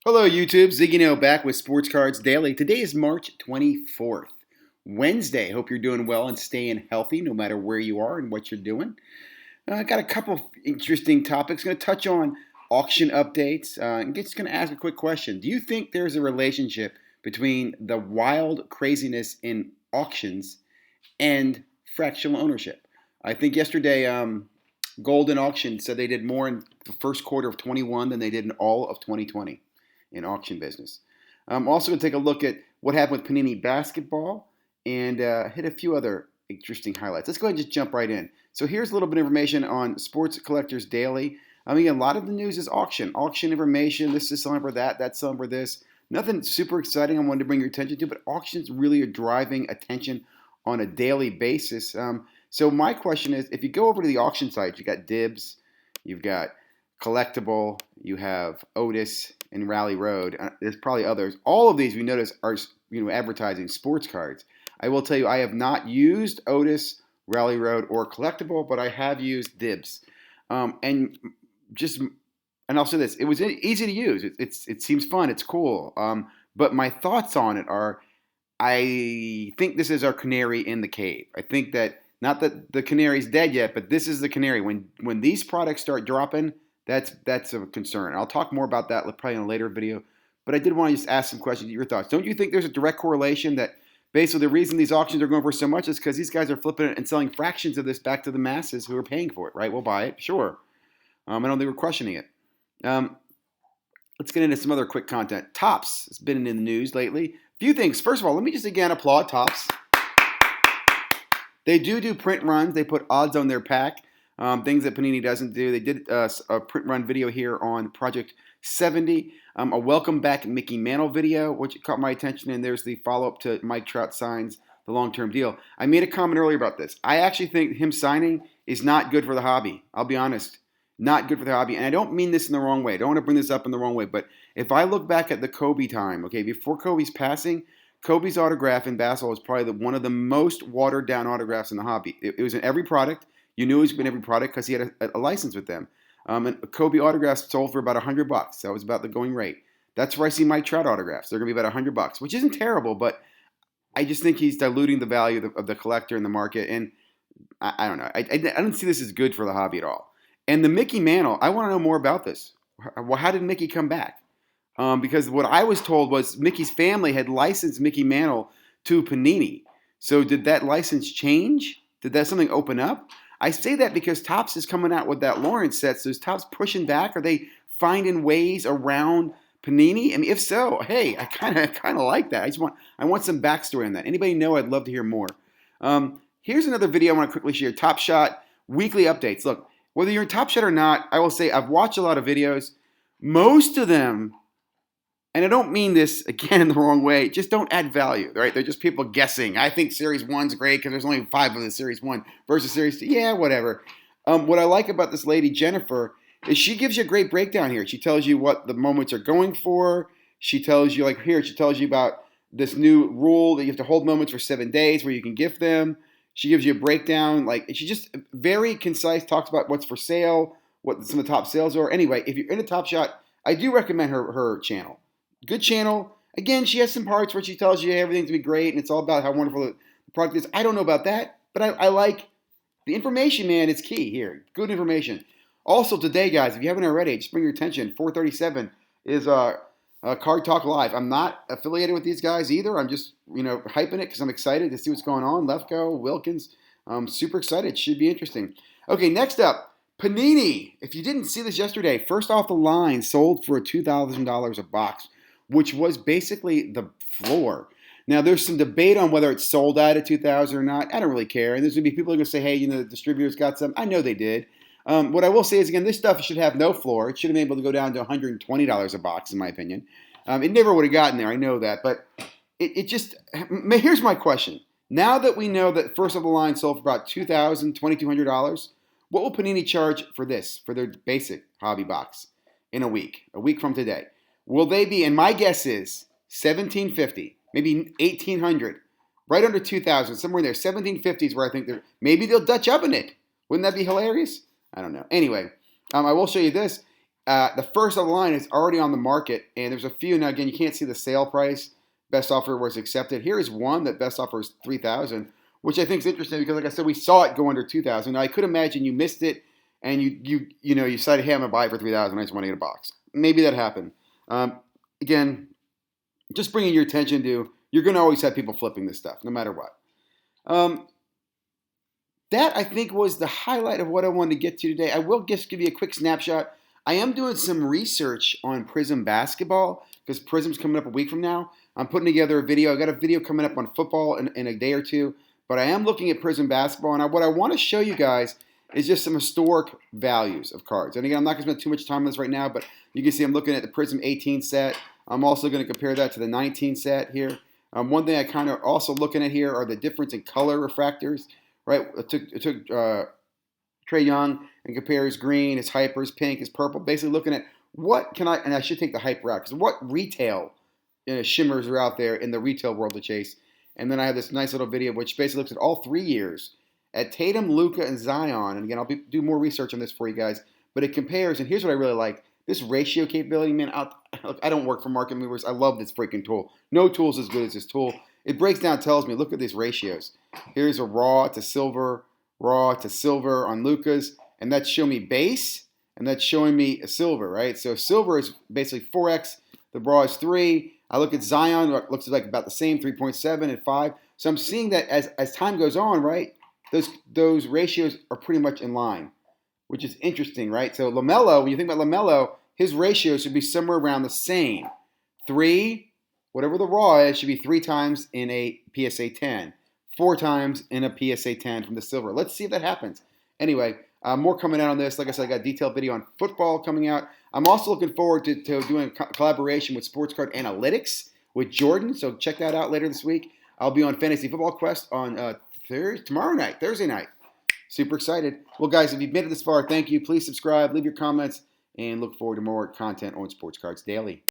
Hello YouTube, ZiggyNo back with Sports Cards Daily. Today is March 24th, Wednesday. Hope you're doing well and staying healthy no matter where you are and what you're doing. I got a couple of interesting topics. Going to touch on auction updates and just going to ask a quick question. Do you think there's a relationship between the wild craziness in auctions and fractional ownership? I think yesterday Golden Auction said they did more in the first quarter of 21 than they did in all of 2020. In auction business. I'm also going to take a look at what happened with Panini basketball and hit a few other interesting highlights. Let's go ahead and just jump right in. So here's a little bit of information on Sports Collectors Daily. I mean, a lot of the news is auction information. This is selling for that, that's selling for this. Nothing super exciting I wanted to bring your attention to, but auctions really are driving attention on a daily basis. So my question is, if you go over to the auction sites, you got Dibs, you've got Collectible, you have Otis and Rally Road. There's probably others. All of these we notice are advertising sports cards. I will tell you, I have not used Otis, Rally Road, or Collectible, but I have used Dibs. And I'll say this: it was easy to use. It seems fun. It's cool. But my thoughts on it are, I think this is our canary in the cave. I think that not that the canary's dead yet, but this is the canary. When these products start dropping, that's a concern. I'll talk more about that probably in a later video, but I did want to just ask some questions, your thoughts. Don't you think there's a direct correlation that basically the reason these auctions are going for so much is because these guys are flipping it and selling fractions of this back to the masses who are paying for it, right? We'll buy it, sure. I don't think we're questioning it. Let's get into some other quick content. Topps has been in the news lately. A few things. First of all, let me just again applaud Topps. They do print runs. They put odds on their pack. Things that Panini doesn't do. They did a print run video here on Project 70, a welcome back Mickey Mantle video, which caught my attention, and there's the follow-up to Mike Trout signs the long-term deal. I made a comment earlier about this. I actually think him signing is not good for the hobby. I'll be honest. Not good for the hobby. And I don't mean this in the wrong way. I don't want to bring this up in the wrong way, but if I look back at the Kobe time, okay, before Kobe's passing, Kobe's autograph in basketball was probably one of the most watered-down autographs in the hobby. It was in every product. You knew he was in every product because he had a license with them. And Kobe autographs sold for about $100. That was about the going rate. That's where I see Mike Trout autographs. They're going to be about $100, which isn't terrible, but I just think he's diluting the value of the collector in the market. And I don't know. I don't see this as good for the hobby at all. And the Mickey Mantle, I want to know more about this. How did Mickey come back? Because what I was told was Mickey's family had licensed Mickey Mantle to Panini. So did that license change? Did that something open up? I say that because Topps is coming out with that Lawrence set. So is Topps pushing back? Are they finding ways around Panini? I mean, if so, hey, I kind of like that. I want some backstory on that. Anybody know? I'd love to hear more. Here's another video I want to quickly share. Top Shot weekly updates. Look, whether you're in Top Shot or not, I will say I've watched a lot of videos. Most of them, and I don't mean this, again, in the wrong way, just don't add value, right? They're just people guessing. I think Series 1's great because there's only 5 of the Series 1 versus Series 2. Yeah, whatever. What I like about this lady, Jennifer, is she gives you a great breakdown here. She tells you what the moments are going for. She tells you, like here, she tells you about this new rule that you have to hold moments for 7 days where you can gift them. She gives you a breakdown. Like, she just very concise, talks about what's for sale, what some of the top sales are. Anyway, if you're in a Top Shot, I do recommend her channel. Good channel. Again, she has some parts where she tells you everything's going to be great and it's all about how wonderful the product is. I don't know about that, but I like the information, man. It's key here. Good information. Also today, guys, if you haven't already, just bring your attention. 437 is Card Talk Live. I'm not affiliated with these guys either. I'm just hyping it because I'm excited to see what's going on. Lefko, Wilkins. I'm super excited. It should be interesting. Okay, next up, Panini. If you didn't see this yesterday, first off the line sold for $2,000 a box, which was basically the floor. Now, there's some debate on whether it's sold out at $2,000 or not. I don't really care. And there's going to be people who are going to say, hey, the distributors got some. I know they did. What I will say is, again, this stuff should have no floor. It should have been able to go down to $120 a box, in my opinion. It never would have gotten there. I know that. But it just – here's my question. Now that we know that first of the line sold for about $2,000, $2,200, what will Panini charge for this, for their basic hobby box in a week from today? Will they be, and my guess is $1,750, maybe $1,800, right under $2,000, somewhere in there. $1,750 is where I think maybe they'll Dutch oven it. Wouldn't that be hilarious? I don't know. Anyway, I will show you this. The first of the line is already on the market, and there's a few. Now, again, you can't see the sale price. Best offer was accepted. Here is one that best offer is $3,000, which I think is interesting because, like I said, we saw it go under $2,000. Now, I could imagine you missed it, and you decided, hey, I'm gonna buy it for $3,000. I just want to get a box. Maybe that happened. Again, just bringing your attention to you're gonna always have people flipping this stuff, no matter what. That I think was the highlight of what I wanted to get to today. I will just give you a quick snapshot. I am doing some research on Prizm basketball because Prizm's coming up a week from now. I'm putting together a video. I got a video coming up on football in a day or two, but I am looking at Prizm basketball, and what I want to show you guys is just some historic values of cards. And again, I'm not going to spend too much time on this right now, but you can see I'm looking at the Prizm 18 set. I'm also going to compare that to the 19 set here. One thing I kind of also looking at here are the difference in color refractors. Right, it took Trae Young and compare his green, his hyper, his pink, his purple. Basically looking at what can I, and I should take the hyper out, because what retail shimmers are out there in the retail world to chase. And then I have this nice little video which basically looks at all 3 years at Tatum, Luka, and Zion. And again, I'll do more research on this for you guys. But it compares, and here's what I really like. This ratio capability, man, I don't work for market movers. I love this freaking tool. No tool's as good as this tool. It breaks down, tells me, look at these ratios. Here's a raw to silver on Luka's, and that's showing me base, and that's showing me a silver, right? So silver is basically 4x, the raw is 3. I look at Zion, it looks like about the same, 3.7 and 5. So I'm seeing that as time goes on, right, those ratios are pretty much in line, which is interesting, right? So LaMelo, when you think about LaMelo, his ratio should be somewhere around the same. 3, whatever the raw is, should be 3 times in a PSA 10. 4 times in a PSA 10 from the silver. Let's see if that happens. Anyway, more coming out on this. Like I said, I got a detailed video on football coming out. I'm also looking forward to doing a collaboration with Sports Card Analytics with Jordan. So check that out later this week. I'll be on Fantasy Football Quest on Thursday night. Super excited. Well, guys, if you've made it this far, thank you. Please subscribe, leave your comments, and look forward to more content on Sports Cards Daily.